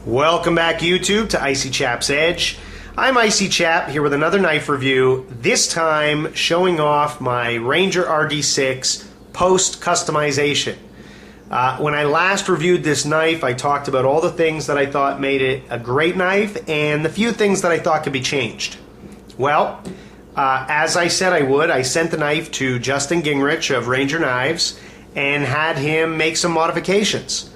Welcome back, YouTube, to Icy Chap's Edge. I'm Icy Chap here with another knife review, this time showing off my Ranger RD6 post-customization. When I last reviewed this knife, I talked about all the things that I thought made it a great knife and the few things that I thought could be changed. Well, as I said I would, I sent the knife to Justin Gingrich of Ranger Knives and had him make some modifications.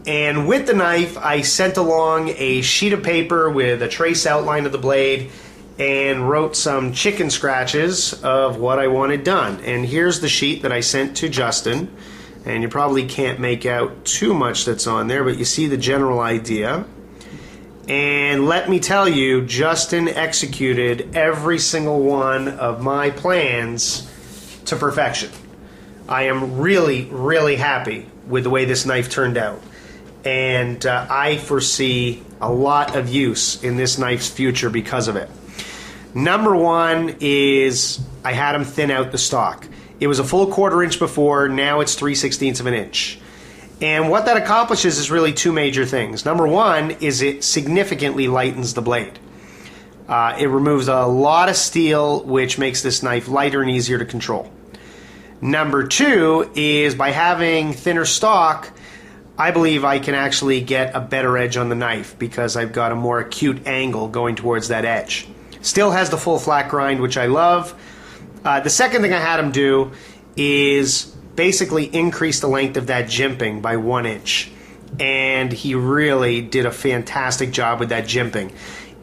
And with the knife, I sent along a sheet of paper with a trace outline of the blade and wrote some chicken scratches of what I wanted done. And here's the sheet that I sent to Justin. And you probably can't make out too much that's on there, but you see the general idea. And let me tell you, Justin executed every single one of my plans to perfection. I am really, really happy with the way this knife turned out. And I foresee a lot of use in this knife's future because of it. Number one is I had him thin out the stock. It was a full 1/4 inch before, now it's 3/16 of an inch. And what that accomplishes is really two major things. Number one is it significantly lightens the blade. It removes a lot of steel, which makes this knife lighter and easier to control. Number two is by having thinner stock, I believe I can actually get a better edge on the knife because I've got a more acute angle going towards that edge. Still has the full flat grind, which I love. The second thing I had him do is basically increase the length of that jimping by 1 inch. And he really did a fantastic job with that jimping.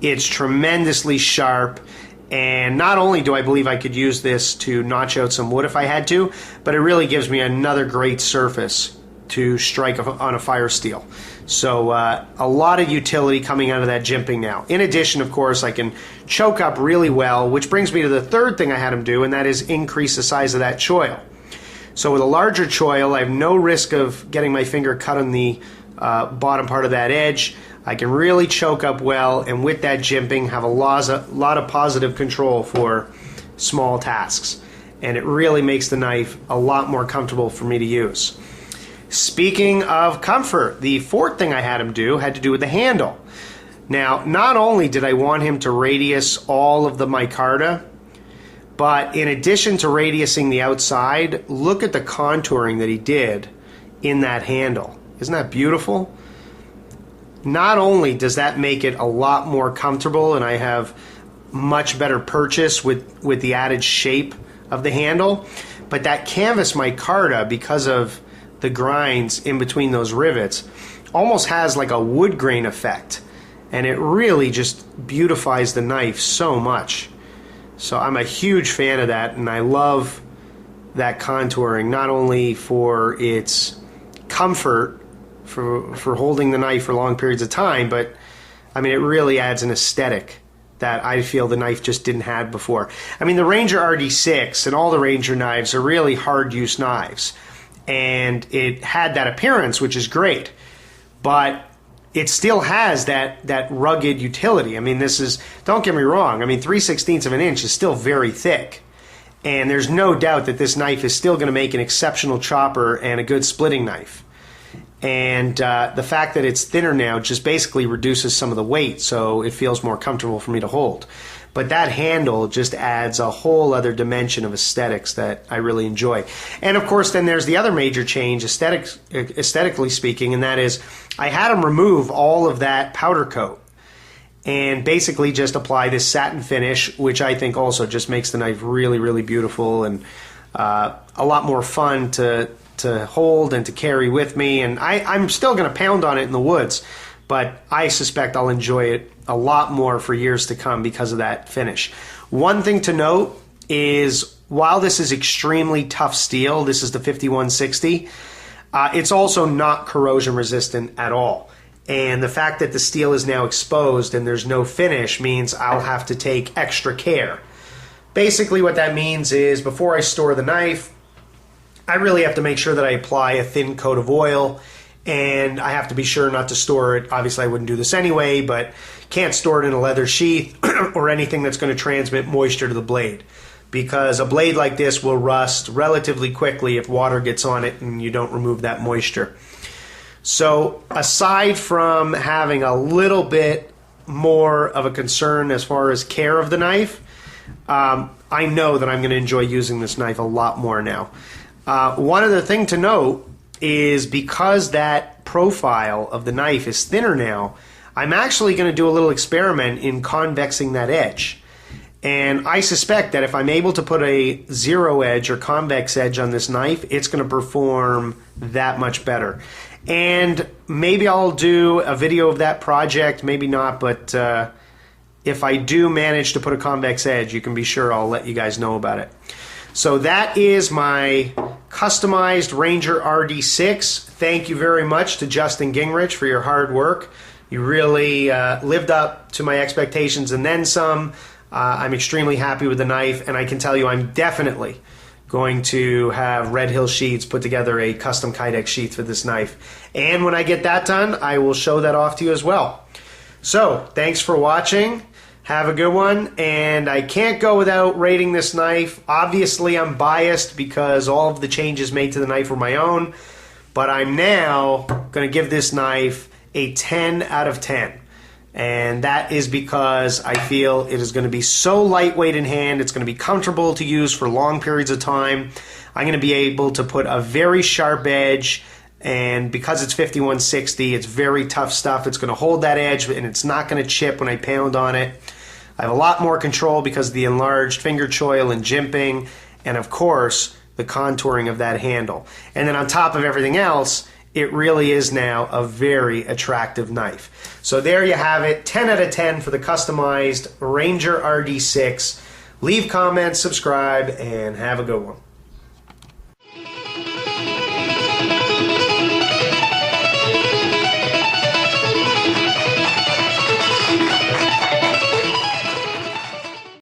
It's tremendously sharp. And not only do I believe I could use this to notch out some wood if I had to, but it really gives me another great surface to strike on a fire steel. So a lot of utility coming out of that jimping now. In addition, of course, I can choke up really well, which brings me to the third thing I had him do, and that is increase the size of that choil. So with a larger choil, I have no risk of getting my finger cut on the bottom part of that edge. I can really choke up well, and with that jimping, have a lot of positive control for small tasks. And it really makes the knife a lot more comfortable for me to use. Speaking of comfort, the fourth thing I had him do had to do with the handle. Now, not only did I want him to radius all of the micarta, but in addition to radiusing the outside, look at the contouring that he did in that handle. Isn't that beautiful? Not only does that make it a lot more comfortable and I have much better purchase with the added shape of the handle, but that canvas micarta, because of the grinds in between those rivets, almost has like a wood grain effect, and it really just beautifies the knife so much. So I'm a huge fan of that, and I love that contouring, not only for its comfort for holding the knife for long periods of time, but I mean it really adds an aesthetic that I feel the knife just didn't have before. I mean, the Ranger RD6 and all the Ranger knives are really hard use knives, and it had that appearance, which is great, but it still has that rugged utility. I mean, this is, don't get me wrong, I mean 3/16 of an inch is still very thick, and there's no doubt that this knife is still going to make an exceptional chopper and a good splitting knife. And the fact that it's thinner now just basically reduces some of the weight, so it feels more comfortable for me to hold. But that handle just adds a whole other dimension of aesthetics that I really enjoy. And of course, then there's the other major change, aesthetically speaking, and that is I had him remove all of that powder coat and basically just apply this satin finish, which I think also just makes the knife really, really beautiful and a lot more fun to hold and to carry with me. And I'm still going to pound on it in the woods, but I suspect I'll enjoy it a lot more for years to come because of that finish. One thing to note is while this is extremely tough steel, this is the 5160, it's also not corrosion resistant at all. And the fact that the steel is now exposed and there's no finish means I'll have to take extra care Basically what that means is before I store the knife, I really have to make sure that I apply a thin coat of oil, and I have to be sure not to store it. Obviously I wouldn't do this anyway, but can't store it in a leather sheath or anything that's going to transmit moisture to the blade, because a blade like this will rust relatively quickly if water gets on it and you don't remove that moisture. So aside from having a little bit more of a concern as far as care of the knife, I know that I'm going to enjoy using this knife a lot more now. One other thing to note is because that profile of the knife is thinner now, I'm actually going to do a little experiment in convexing that edge. And I suspect that if I'm able to put a zero edge or convex edge on this knife, it's going to perform that much better. And maybe I'll do a video of that project, maybe not, but if I do manage to put a convex edge, you can be sure I'll let you guys know about it. So that is my customized Ranger RD6. Thank you very much to Justin Gingrich for your hard work. You really lived up to my expectations and then some. I'm extremely happy with the knife, and I can tell you I'm definitely going to have Red Hill Sheaths put together a custom Kydex sheath for this knife. And when I get that done, I will show that off to you as well. So, thanks for watching. Have a good one, and I can't go without rating this knife. Obviously, I'm biased because all of the changes made to the knife were my own, but I'm now going to give this knife a 10 out of 10. And that is because I feel it is going to be so lightweight in hand, it's going to be comfortable to use for long periods of time. I'm going to be able to put a very sharp edge, and because it's 5160, it's very tough stuff. It's going to hold that edge, and it's not going to chip when I pound on it. I have a lot more control because of the enlarged finger choil and jimping, and of course, the contouring of that handle. And then on top of everything else, it really is now a very attractive knife. So there you have it, 10 out of 10 for the customized Ranger RD6. Leave comments, subscribe, and have a good one.